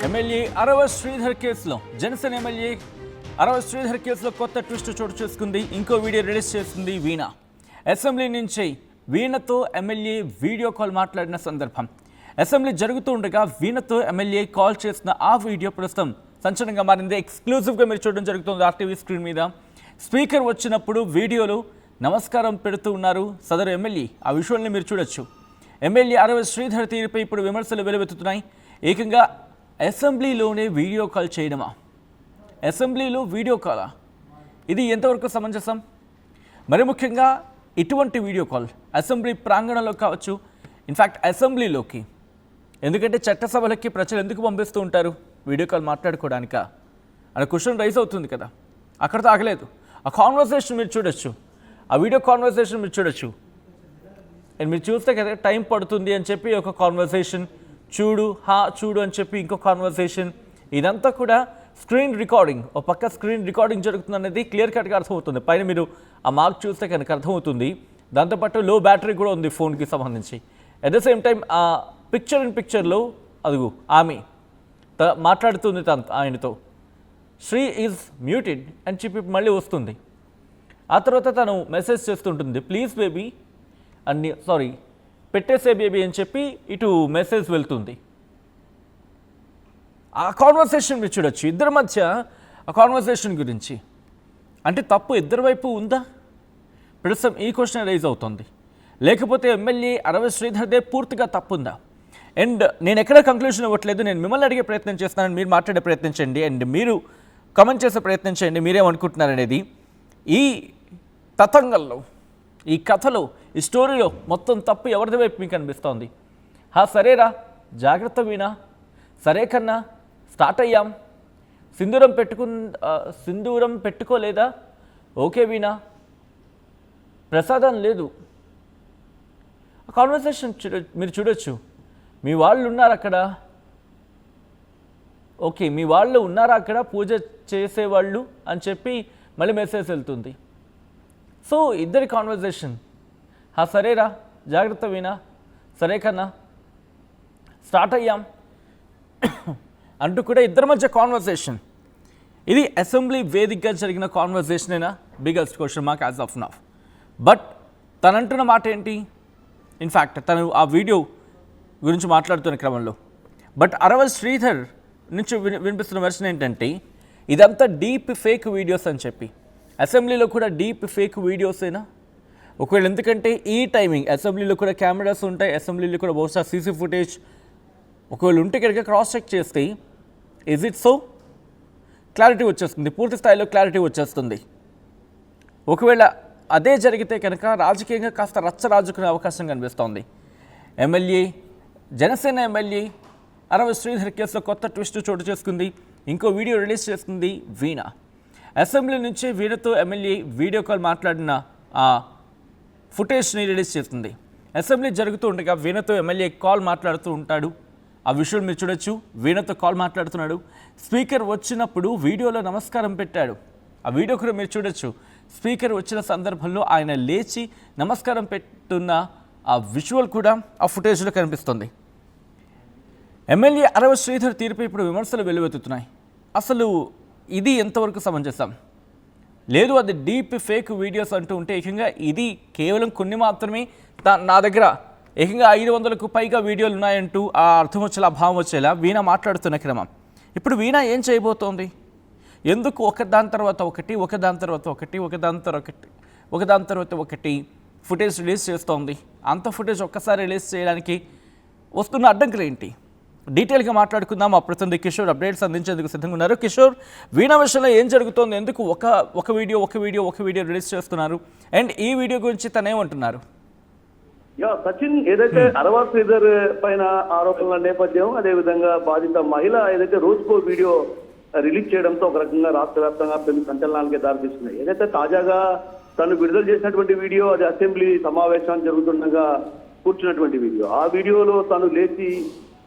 MLA అరవ శ్రీధర్ కేసులో Janasena MLA అరవ శ్రీధర్ కేసులో కొత్త ట్విస్ట్ చోటు చేసుకుంది. ఇంకో వీడియో రిలీజ్ చేసింది వీణ. అసెంబ్లీ నుంచి వీణతో ఎమ్మెల్యే వీడియో కాల్ మాట్లాడిన సందర్భం. అసెంబ్లీ జరుగుతూ ఉండగా వీణతో ఎమ్మెల్యే కాల్ చేసిన ఆ వీడియో ప్రస్తుతం సంచలనంగా మారింది. ఎక్స్క్లూజివ్గా మీరు చూడడం జరుగుతుంది ఆర్టీవీ స్క్రీన్ మీద. స్పీకర్ వచ్చినప్పుడు వీడియోలో నమస్కారం పెడుతూ ఉన్నారు సదరు ఎమ్మెల్యే. ఆ విషయాన్ని మీరు చూడొచ్చు. ఎమ్మెల్యే అరవ శ్రీధర్ తీరుపై ఇప్పుడు విమర్శలు వెలువెత్తుతున్నాయి. ఏకంగా అసెంబ్లీలోనే వీడియో కాల్ చేయడమా? అసెంబ్లీలో వీడియో కాలా? ఇది ఎంతవరకు సమంజసం? మరి ముఖ్యంగా ఇటువంటి వీడియో కాల్ అసెంబ్లీ ప్రాంగణంలో కావచ్చు, ఇన్ఫ్యాక్ట్ అసెంబ్లీలోకి. ఎందుకంటే చట్టసభలకి ప్రజలు ఎందుకు పంపిస్తూ ఉంటారు? వీడియో కాల్ మాట్లాడుకోవడానికా అనే క్వశ్చన్ రైజ్ అవుతుంది కదా. అక్కడితో ఆగలేదు. ఆ కాన్వర్సేషన్ మీరు చూడొచ్చు, ఆ వీడియో కాన్వర్సేషన్ మీరు చూడొచ్చు. అండ్ మీరు చూస్తే కదా టైం పడుతుంది అని చెప్పి ఒక కాన్వర్సేషన్, చూడు అని చెప్పి ఇంకో కాన్వర్సేషన్. ఇదంతా కూడా స్క్రీన్ రికార్డింగ్. ఒక పక్క స్క్రీన్ రికార్డింగ్ జరుగుతుంది అనేది క్లియర్ కట్గా అర్థమవుతుంది. పైన మీరు ఆ మార్క్ చూస్తే కనుక అర్థమవుతుంది. దాంతోపాటు లో బ్యాటరీ కూడా ఉంది ఫోన్కి సంబంధించి. అట్ ద సేమ్ టైం ఆ పిక్చర్ ఇన్ పిక్చర్లో అదుగు ఆమె మాట్లాడుతుంది ఆయనతో. శ్రీ ఈజ్ మ్యూటెడ్ అని చెప్పి మళ్ళీ వస్తుంది. ఆ తర్వాత తను మెసేజ్ చేస్తుంటుంది, ప్లీజ్ బేబీ అని, సారీ పెట్టేసే బేబీ అని చెప్పి ఇటు మెసేజ్ వెళ్తుంది. ఆ కాన్వర్సేషన్ మీరు చూడొచ్చు. ఇద్దరి మధ్య ఆ కాన్వర్సేషన్ గురించి. అంటే తప్పు ఇద్దరి వైపు ఉందా? ప్రస్తుతం ఈ క్వశ్చన్ రైజ్ అవుతుంది. లేకపోతే ఎమ్మెల్యే అరవ శ్రీధర్దే పూర్తిగా తప్పుందా? అండ్ నేను ఎక్కడ కంక్లూజన్ ఇవ్వట్లేదు, నేను మిమ్మల్ని అడిగే ప్రయత్నం చేస్తున్నాను. మీరు మాట్లాడే ప్రయత్నం చేయండి అండ్ మీరు కమెంట్ చేసే ప్రయత్నం చేయండి. మీరేమనుకుంటున్నారనేది. ఈ తతంగంలో, ఈ కథలో, ఈ స్టోరీలో మొత్తం తప్పు ఎవరిది వైపు మీకు అనిపిస్తోంది? సరేరా, జాగ్రత్త వీణా, సరే కన్నా, స్టార్ట్ అయ్యాం, సింధూరం పెట్టుకోలేదా, ఓకే వీణా, ప్రసాదం లేదు. కాన్వర్సేషన్ మీరు చూడొచ్చు. మీ వాళ్ళు ఉన్నారు అక్కడ, ఓకే మీ వాళ్ళు ఉన్నారా అక్కడ పూజ చేసేవాళ్ళు అని చెప్పి మళ్ళీ మెసేజ్ వెళ్తుంది. సో ఇద్దరి కాన్వర్జేషన్. సరేరా, జాగ్రత్త వీణా, సరే కన్నా, స్టార్ట్ అయ్యాం అంటూ కూడా ఇద్దరి మధ్య కాన్వర్జేషన్. ఇది అసెంబ్లీ వేదికగా జరిగిన కాన్వర్జేషనేనా? Biggest question mark as of now. But తనంటున్న మాట ఏంటి? ఇన్ఫ్యాక్ట్ తను ఆ వీడియో గురించి మాట్లాడుతున్న క్రమంలో బట్ అరవ శ్రీధర్ నుంచి వినిపిస్తున్న వెర్షన్ ఏంటంటే ఇదంతా డీప్ ఫేక్ వీడియోస్ అని చెప్పి. అసెంబ్లీలో కూడా డీప్ ఫేక్ వీడియోసేనా? ఒకవేళ ఎందుకంటే ఈ టైమింగ్ అసెంబ్లీలో కూడా కెమెరాస్ ఉంటాయి, అసెంబ్లీలో కూడా బహుశా సీసీ ఫుటేజ్ ఒకవేళ ఉంటే కనుక క్రాస్ చెక్ చేస్తే ఇజ్ ఇట్ సో క్లారిటీ వచ్చేస్తుంది, పూర్తి స్థాయిలో క్లారిటీ వచ్చేస్తుంది. ఒకవేళ అదే జరిగితే కనుక రాజకీయంగా కాస్త రచ్చరాజుకునే అవకాశం కనిపిస్తోంది. ఎమ్మెల్యే, జనసేన ఎమ్మెల్యే అరవ శ్రీధర్ కేసులో కొత్త ట్విస్ట్ చోటు చేసుకుంది. ఇంకో వీడియో రిలీజ్ చేస్తుంది వీణ. అసెంబ్లీ నుంచి వీణతో ఎమ్మెల్యే వీడియో కాల్ మాట్లాడిన ఆ ఫుటేజ్ని రిలీజ్ చేస్తుంది. అసెంబ్లీ జరుగుతూ ఉండగా వీణతో ఎమ్మెల్యే కాల్ మాట్లాడుతూ ఉంటాడు. ఆ విషయం మీరు చూడొచ్చు. వీణతో కాల్ మాట్లాడుతున్నాడు. స్పీకర్ వచ్చినప్పుడు వీడియోలో నమస్కారం పెట్టాడు. ఆ వీడియో కూడా మీరు చూడొచ్చు. స్పీకర్ వచ్చిన సందర్భంలో ఆయన లేచి నమస్కారం పెట్టున్న ఆ విజువల్ కూడా ఆ ఫుటేజ్లో కనిపిస్తుంది. ఎమ్మెల్యే అరవ శ్రీధర్ తీరుపై ఇప్పుడు విమర్శలు వెలువెత్తుతున్నాయి. అసలు ఇది ఎంతవరకు సమంజసం? లేదు అది డీప్ ఫేక్ వీడియోస్ అంటూ ఉంటే ఏకంగా ఇది కేవలం కొన్ని మాత్రమే, నా దగ్గర ఏకంగా 500కు పైగా వీడియోలు ఉన్నాయంటూ ఆ అర్థం వచ్చేలా, భావం వచ్చేలా వీణ మాట్లాడుతున్న క్రమం. ఇప్పుడు వీణ ఏం చేయబోతోంది? ఎందుకు ఒకదాని తర్వాత ఒకటి ఫుటేజ్ రిలీజ్ చేస్తోంది? అంత ఫుటేజ్ ఒక్కసారి రిలీజ్ చేయడానికి వస్తున్న అడ్డంకులు ఏంటి? డీటెయిల్గా మాట్లాడుకుందాం. మా ప్రతినిధి కిషోర్ అప్డేట్స్ అందించేందుకు సిద్ధంగా ఉన్నారు. కిషోర్, వీణ విషయంలో ఏం జరుగుతోంది? ఎందుకు ఒక వీడియో రిలీజ్ చేస్తున్నారు? అండ్ ఈ వీడియో గురించి తనేమంటున్నారు? సచిన్, ఏదైతే అరవ శ్రీధర్ పైన ఆరోపణల నేపథ్యం, అదేవిధంగా బాధిత మహిళ ఏదైతే రోజుకో వీడియో రిలీజ్ చేయడంతో ఒక రకంగా రాష్ట్ర వ్యాప్తంగా పెద్ద సంచలనాలకే దారితీస్తున్నాయి. ఏదైతే తాజాగా తను విడుదల చేసినటువంటి వీడియో, అది అసెంబ్లీ సమావేశం జరుగుతుండగా కూర్చున్నటువంటి వీడియో. ఆ వీడియోలో తను లేచి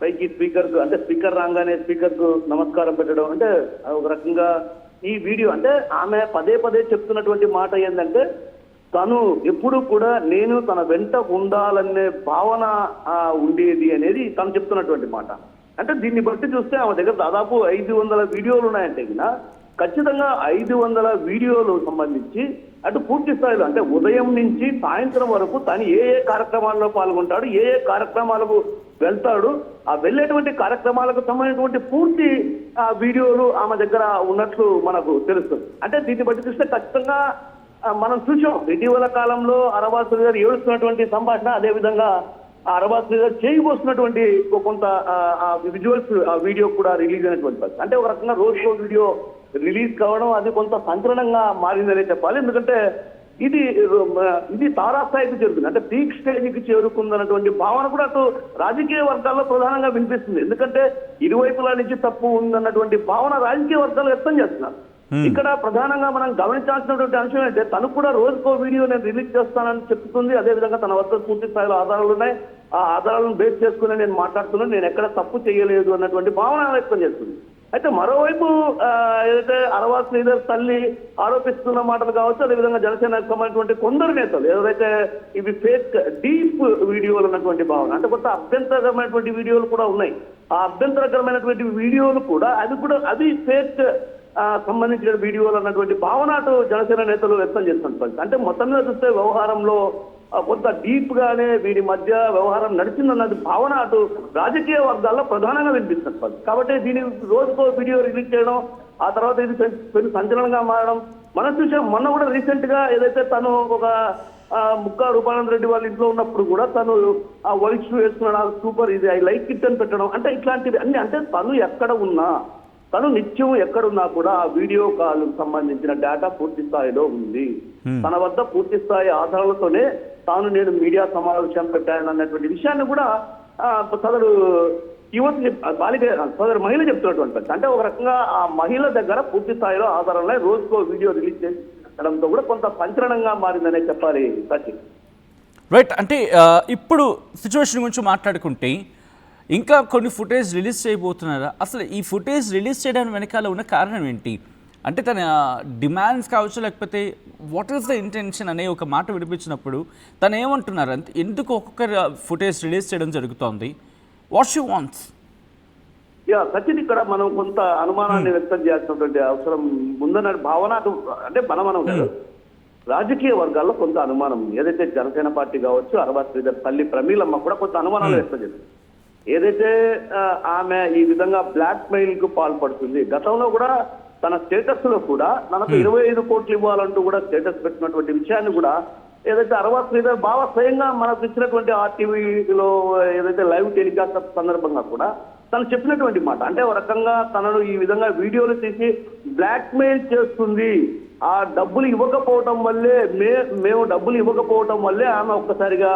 పైకి స్పీకర్ రాగానే స్పీకర్ కు నమస్కారం పెట్టడం. అంటే ఒక రకంగా ఈ వీడియో అంటే ఆమె పదే చెప్తున్నటువంటి మాట ఏంటంటే తను ఎప్పుడు కూడా నేను తన వెంట ఉండాలనే భావన ఉండేది అనేది తను చెప్తున్నటువంటి మాట. అంటే దీన్ని బట్టి చూస్తే ఆమె దగ్గర దాదాపు 500 వీడియోలు ఉన్నాయంటే ఖచ్చితంగా 500 వీడియోలు సంబంధించి అటు పూర్తి స్థాయిలో అంటే ఉదయం నుంచి సాయంత్రం వరకు తను ఏ కార్యక్రమాల్లో పాల్గొంటాడు, ఏ కార్యక్రమాలకు వెళ్తాడు, ఆ వెళ్ళేటువంటి కార్యక్రమాలకు సంబంధించినటువంటి పూర్తి వీడియోలు ఆమె దగ్గర ఉన్నట్లు మనకు తెలుస్తుంది. అంటే దీన్ని బట్టి చూస్తే ఖచ్చితంగా మనం చూసాం ఇటీవల కాలంలో అరబాజ్ గారు ఏడుస్తున్నటువంటి సంభాషణ, అదేవిధంగా అరబాజ్ గారు చేయబోతున్నటువంటి కొంత విజువల్స్ వీడియో కూడా రిలీజ్ అయినటువంటి పరిస్థితి. అంటే ఒక రకంగా రోజుకో వీడియో రిలీజ్ కావడం అది కొంత సంచలనంగా మారిందనే చెప్పాలి. ఎందుకంటే ఇది తారాస్థాయికి చేరుతుంది, అంటే పీక్ స్టేజ్కి చేరుకుందన్నటువంటి భావన కూడా అటు రాజకీయ వర్గాల్లో ప్రధానంగా వినిపిస్తుంది. ఎందుకంటే ఇరువైపుల నుంచి తప్పు ఉందన్నటువంటి భావన రాజకీయ వర్గాలు వ్యక్తం చేస్తున్నారు. ఇక్కడ ప్రధానంగా మనం గమనించాల్సినటువంటి అంశం ఏంటంటే తను కూడా రోజుకో వీడియో నేను రిలీజ్ చేస్తానని చెప్తుంది. అదేవిధంగా తన వద్ద పూర్తి స్థాయిలో ఆధారాలు ఉన్నాయి, ఆ ఆధారాలను బేస్ చేసుకుని నేను మాట్లాడుతున్నాను, నేను ఎక్కడ తప్పు చేయలేదు అన్నటువంటి భావన వ్యక్తం చేస్తుంది. అయితే మరోవైపు ఏదైతే అరబాజ్ శ్రీధర్ తల్లి ఆరోపిస్తున్న మాటలు కావచ్చు, అదేవిధంగా జనసేనకు సంబంధించినటువంటి కొందరు నేతలు ఏదైతే ఇవి ఫేక్ డీప్ వీడియోలు అన్నటువంటి భావన, అంటే కొంత అభ్యంతరకరమైనటువంటి వీడియోలు కూడా ఉన్నాయి. ఆ అభ్యంతరకరమైనటువంటి వీడియోలు కూడా అది ఫేక్ సంబంధించిన వీడియోలు అన్నటువంటి భావన అటు జనసేన నేతలు వ్యక్తం చేస్తున్నారు. అంటే మొత్తం మీద చూస్తే వ్యవహారంలో కొంత డీప్ గానే వీరి మధ్య వ్యవహారం నడిచిందన్నది భావన అటు రాజకీయ వర్గాల్లో ప్రధానంగా వినిపిస్తుంది. కాబట్టి దీని రోజుకో వీడియో రిలీజ్ చేయడం, ఆ తర్వాత ఇది పెద్ద సంచలనంగా మారడం మనం చూసాం. మొన్న కూడా రీసెంట్ గా ఏదైతే తను ఒక ముక్కా రూపానంద రెడ్డి వాళ్ళ ఇంట్లో ఉన్నప్పుడు కూడా తను ఆ వైట్ షూ వేసుకున్నాడు, సూపర్, ఇది ఐ లైక్ ఇట్ అని పెట్టడం, అంటే ఇట్లాంటివి అన్ని. అంటే తను ఎక్కడ ఉన్నా, తను నిత్యం ఎక్కడున్నా కూడా ఆ వీడియో కాల్ సంబంధించిన డేటా పూర్తి స్థాయిలో ఉంది. తన వద్ద పూర్తి స్థాయి ఆధారాలతోనే నేను మీడియా సమావేశం పెట్టానన్నటువంటి విషయాన్ని కూడా సదరు యువతి సదరు మహిళ చెప్తున్నటువంటి. అంటే ఒక రకంగా ఆ మహిళ దగ్గర పూర్తి స్థాయిలో ఆధారాలే రోజుకో వీడియో రిలీజ్ చేయడంతో కూడా కొంత సంచలనంగా మారిందనే చెప్పాలి సచిన్. రైట్. అంటే ఇప్పుడు సిచ్యువేషన్ గురించి మాట్లాడుకుంటే ఇంకా కొన్ని ఫుటేజ్ రిలీజ్ చేయబోతున్నారా? అసలు ఈ ఫుటేజ్ రిలీజ్ చేయడానికి వెనకాల ఉన్న కారణం ఏంటి? అంటే తన డిమాండ్స్ కావచ్చు, లేకపోతే వాట్ ఈస్ ద ఇంటెన్షన్ అనే ఒక మాట వినిపించినప్పుడు తను ఏమంటున్నారు? అంటే ఎందుకు ఒక్కొక్కరు ఫుటేజ్ రిలీజ్ చేయడం జరుగుతోంది? What she wants? సచిన్, ఇక్కడ మనం కొంత అనుమానాన్ని వ్యక్తం చేయాల్సినటువంటి అవసరం ఉందన్న భావన అంటే మనం రాజకీయ వర్గాల్లో కొంత అనుమానం. ఏదైతే జనసేన పార్టీ కావచ్చు, అరబాజ్ శ్రీధర్ తల్లి ప్రమీలమ్మ కూడా కొంత అనుమానాలు వ్యక్తం చేస్తుంది. ఏదైతే ఆమె ఈ విధంగా బ్లాక్ మెయిల్ కు పాల్పడుతుంది, గతంలో కూడా తన స్టేటస్ లో కూడా మనకు 25 కోట్లు ఇవ్వాలంటూ కూడా స్టేటస్ పెట్టినటువంటి విషయాన్ని కూడా ఏదైతే అరబాజ్ శ్రీధర్ బావ స్వయంగా మనకు ఇచ్చినటువంటి ఆర్టీవీలో ఏదైతే లైవ్ టెలికాస్ట్ సందర్భంగా కూడా తను చెప్పినటువంటి మాట. అంటే ఒక రకంగా తనను ఈ విధంగా వీడియోలు తీసి బ్లాక్ మెయిల్ చేస్తుంది, ఆ డబ్బులు ఇవ్వకపోవటం వల్లే మేము డబ్బులు ఇవ్వకపోవటం వల్లే ఆమె ఒక్కసారిగా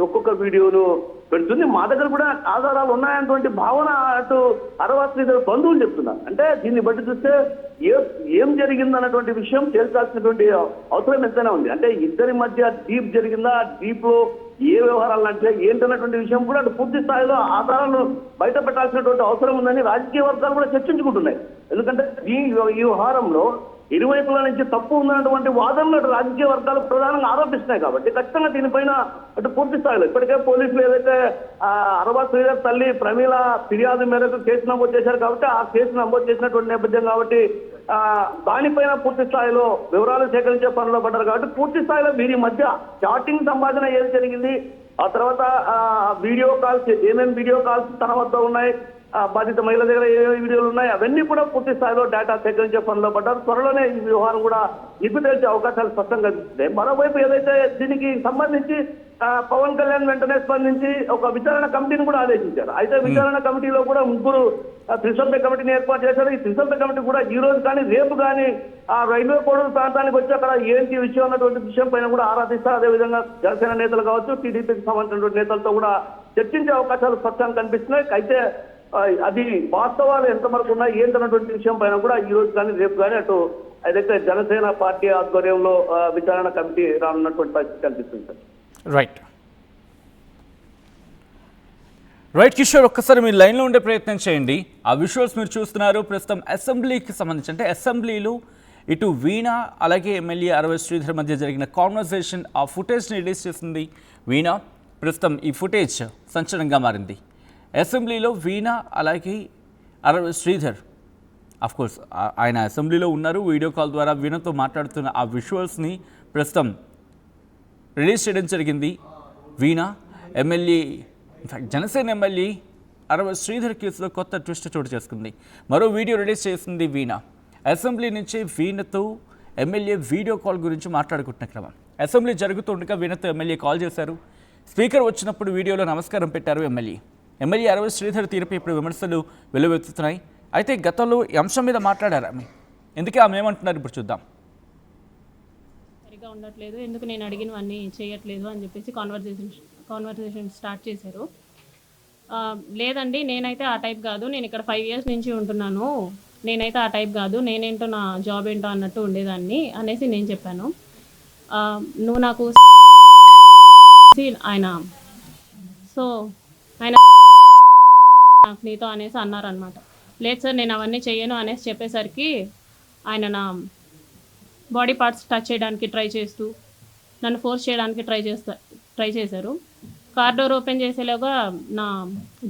ఒక్కొక్క వీడియోను పెడుతుంది, మా దగ్గర కూడా ఆధారాలు ఉన్నాయన్నటువంటి భావన అటు అరబాజ్ శ్రీధర్ బంధువులు చెప్తున్నారు. అంటే దీన్ని బట్టి చూస్తే ఏం జరిగిందన్నటువంటి విషయం తేల్చాల్సినటువంటి అవసరం ఎంతైనా ఉంది. అంటే ఇద్దరి మధ్య డీప్ జరిగిందా, డీప్ లో ఏ వ్యవహారాలు అంటే ఏంటన్నటువంటి విషయం కూడా అటు పూర్తి స్థాయిలో ఆధారాలను బయట పెట్టాల్సినటువంటి అవసరం ఉందని రాజకీయ వర్గాలు కూడా చర్చించుకుంటున్నాయి. ఎందుకంటే ఈ వ్యవహారంలో ఇరువైపుల నుంచి తప్పు ఉన్నటువంటి వాదనలు రాజకీయ వర్గాలు ప్రధానంగా ఆరోపిస్తున్నాయి. కాబట్టి ఖచ్చితంగా దీనిపైన అటు పూర్తి స్థాయిలో ఇప్పటికే పోలీసులు ఏదైతే అరబాజ్ శ్రీధర్ తల్లి ప్రమీల ఫిర్యాదు మేరకు కేసు నమోదు చేశారు కాబట్టి ఆ కేసు నమోదు చేసినటువంటి నేపథ్యం కాబట్టి దానిపైన పూర్తి స్థాయిలో వివరాలు సేకరించే పనిలో పడ్డారు. కాబట్టి పూర్తి స్థాయిలో వీరి మధ్య చాటింగ్ సంభాషణ ఏది జరిగింది, ఆ తర్వాత వీడియో కాల్స్ ఏమేమి వీడియో కాల్స్ తన వద్ద ఉన్నాయి, బాధిత మహిళ దగ్గర ఏ వీడియోలు ఉన్నాయి, అవన్నీ కూడా పూర్తి స్థాయిలో డేటా సేకరించే పనిలో పడ్డారు. త్వరలోనే ఈ వ్యవహారం కూడా నిప్పు తేల్చే అవకాశాలు స్పష్టంగా కనిపిస్తాయి. మరోవైపు ఏదైతే దీనికి సంబంధించి పవన్ కళ్యాణ్ వెంటనే స్పందించి ఒక విచారణ కమిటీని కూడా ఆదేశించారు. అయితే విచారణ కమిటీలో కూడా 3 త్రిసభ్య కమిటీని ఏర్పాటు చేశారు. ఈ త్రిసభ్య కమిటీ కూడా ఈ రోజు కానీ రేపు కానీ ఆ రైల్వే కోడూరు ప్రాంతానికి వచ్చి అక్కడ ఏంటి విషయం అన్నటువంటి విషయం పైన కూడా ఆరాధిస్తారు. అదేవిధంగా జనసేన నేతలు కావచ్చు, టీడీపీకి సంబంధించినటువంటి నేతలతో కూడా చర్చించే అవకాశాలు స్పష్టంగా కనిపిస్తున్నాయి. అయితే అది వాస్తవాలు ఎంతవరకు ఉన్నాయి ఏంటన్నటువంటి విషయం పైన కూడా ఈ రోజు కానీ రేపు కానీ అటు ఏదైతే జనసేన పార్టీ ఆధ్వర్యంలో విచారణ కమిటీ రానున్నటువంటి పరిస్థితి కనిపిస్తుంది సార్. రైట్ కిషోర్, ఒక్కసారి మీరు లైన్లో ఉండే ప్రయత్నం చేయండి. ఆ విజువల్స్ మీరు చూస్తున్నారు. ప్రస్తుతం అసెంబ్లీకి సంబంధించి అంటే అసెంబ్లీలో ఇటు వీణ అలాగే ఎమ్మెల్యే అరబాజ్ శ్రీధర్ మధ్య జరిగిన కాన్వర్సేషన్, ఆ ఫుటేజ్ని రిలీజ్ చేసింది వీణ. ప్రస్తుతం ఈ ఫుటేజ్ సంచలనంగా మారింది. అసెంబ్లీలో వీణ అలాగే శ్రీధర్ కోర్స్ ఆయన అసెంబ్లీలో ఉన్నారు. వీడియో కాల్ ద్వారా వీణతో మాట్లాడుతున్న ఆ విజువల్స్ని ప్రస్తుతం రిలీజ్ చేయడం జరిగింది. Veena MLA, in fact Janasena MLA Sridhar కేసులో కొత్త ట్విస్ట్ చోటు చేసుకుంది. మరో వీడియో రిలీజ్ చేసింది వీణ. అసెంబ్లీ నుంచి వీణతో ఎమ్మెల్యే వీడియో కాల్ గురించి మాట్లాడుకుంటున్న క్రమం. అసెంబ్లీ జరుగుతుండగా వీణతో ఎమ్మెల్యే కాల్ చేశారు. స్పీకర్ వచ్చినప్పుడు వీడియోలో నమస్కారం పెట్టారు ఎమ్మెల్యే శ్రీధర్ తీరుపై ఇప్పుడు విమర్శలు వెలువెత్తుతున్నాయి. అయితే గతంలో ఈ అంశం మీద మాట్లాడారు ఆమె. ఎందుకే ఆమె ఏమంటున్నారు ఇప్పుడు చూద్దాం. సరిగా ఉండట్లేదు, ఎందుకు నేను అడిగినవన్నీ చేయట్లేదు అని చెప్పేసి కాన్వర్సేషన్ స్టార్ట్ చేశారు. లేదండి, నేనైతే ఆ టైప్ కాదు, నేను ఇక్కడ 5 years నుంచి ఉంటున్నాను, నేనైతే ఆ టైప్ కాదు, నేనేంటో నా జాబ్ ఏంటో అన్నట్టు ఉండేదాన్ని అనేసి నేను చెప్పాను. నువ్వు నాకు ఆయన సో ఆయన నాకు నీతో అనేసి అన్నారనమాట. లేదు సార్, నేను అవన్నీ చెయ్యను అనేసి చెప్పేసరికి ఆయన నా బాడీ పార్ట్స్ టచ్ చేయడానికి ట్రై చేస్తూ నన్ను ఫోర్స్ చేయడానికి ట్రై చేశారు. కార్ డోర్ ఓపెన్ చేసేలాగా నా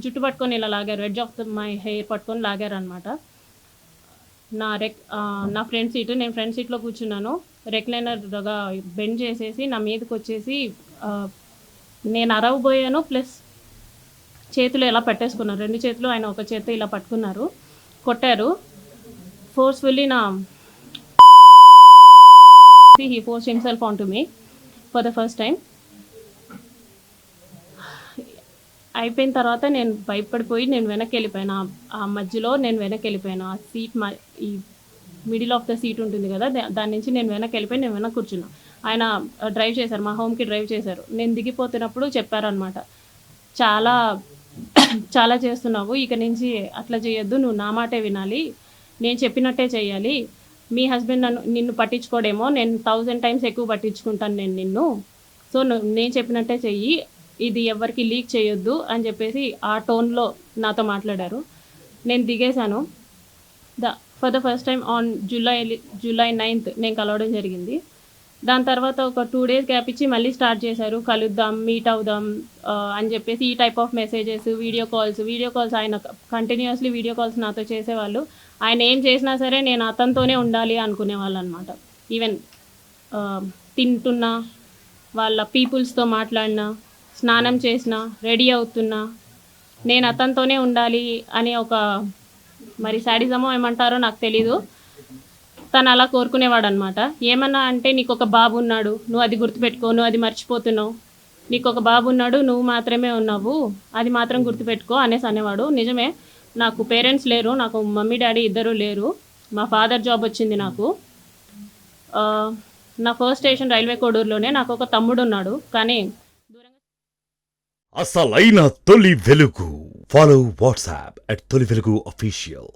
జుట్టు పట్టుకొని ఇలా లాగారు, ఎడ్జ్ ఆఫ్ మై హెయిర్ పట్టుకొని లాగారు అనమాట. నా ఫ్రంట్ సీటు, నేను ఫ్రంట్ సీట్లో కూర్చున్నాను, రెక్లైనర్గా బెండ్ చేసేసి నా మీదకి వచ్చేసి నేను అరవబోయాను, ప్లస్ చేతులు ఇలా పెట్టేసుకున్నారు, 2 చేతులు ఆయన ఒక చేతితో ఇలా పట్టుకున్నారు, కొట్టారు forcefully. he forced himself onto me for the first time. అయిపోయిన తర్వాత నేను భయపడిపోయి నేను వెనక్కి వెళ్ళిపోయాను. ఆ మధ్యలో నేను వెనక్కి వెళ్ళిపోయాను. ఆ సీట్ ఈ మిడిల్ ఆఫ్ ద సీట్ ఉంటుంది కదా, దాని నుంచి నేను వెనక్కి వెళ్ళిపోయి నేను వెనక్కి కూర్చున్నాను. ఆయన డ్రైవ్ చేశారు, మా హోమ్కి డ్రైవ్ చేశారు. నేను దిగిపోతున్నప్పుడు చెప్పారనమాట, చాలా చాలా చేస్తున్నావు, ఇక నుంచి అట్లా చేయొద్దు, నువ్వు నా మాటే వినాలి, నేను చెప్పినట్టే చేయాలి, మీ హస్బెండ్ నిన్ను పట్టించుకోడేమో, నేను 1000 times ఎక్కువ పట్టించుకుంటాను నేను నిన్ను, సో నేను చెప్పినట్టే చెయ్యి, ఇది ఎవరికి లీక్ చేయొద్దు అని చెప్పేసి ఆ టోన్లో నాతో మాట్లాడారు. నేను దిగేశాను. For the first time on July 9th నేను కలవడం జరిగింది. దాని తర్వాత ఒక 2 days గ్యాప్ ఇచ్చి మళ్ళీ స్టార్ట్ చేశారు, కలుద్దాం, మీట్ అవుదాం అని చెప్పేసి ఈ type of messages, video calls ఆయన కంటిన్యూస్లీ వీడియో కాల్స్ నాతో చేసేవాళ్ళు. ఆయన ఏం చేసినా సరే నేను అతనితోనే ఉండాలి అనుకునేవాళ్ళు అనమాట. ఈవెన్ తింటున్నా, వాళ్ళ పీపుల్స్తో మాట్లాడినా, స్నానం చేసినా, రెడీ అవుతున్నా నేను అతనితోనే ఉండాలి అనే ఒక మరి శాడిజమో ఏమంటారో నాకు తెలీదు, తను అలా కోరుకునేవాడు అనమాట. ఏమన్నా అంటే నీకు ఒక బాబు ఉన్నాడు, నువ్వు అది గుర్తుపెట్టుకో, నువ్వు అది మర్చిపోతున్నావు, నీకు ఒక బాబు ఉన్నాడు, నువ్వు మాత్రమే ఉన్నావు, అది మాత్రం గుర్తుపెట్టుకో అనేసి అనేవాడు. నిజమే, నాకు పేరెంట్స్ లేరు, నాకు మమ్మీ డాడీ ఇద్దరు లేరు, మా ఫాదర్ జాబ్ వచ్చింది నాకు. నా ఫస్ట్ స్టేషన్ రైల్వే కోడూరులోనే, నాకు ఒక తమ్ముడు ఉన్నాడు, కానీ అసలైన తొలి వెలుగు. ఫాలో వాట్సాప్ @తొలి వెలుగు official.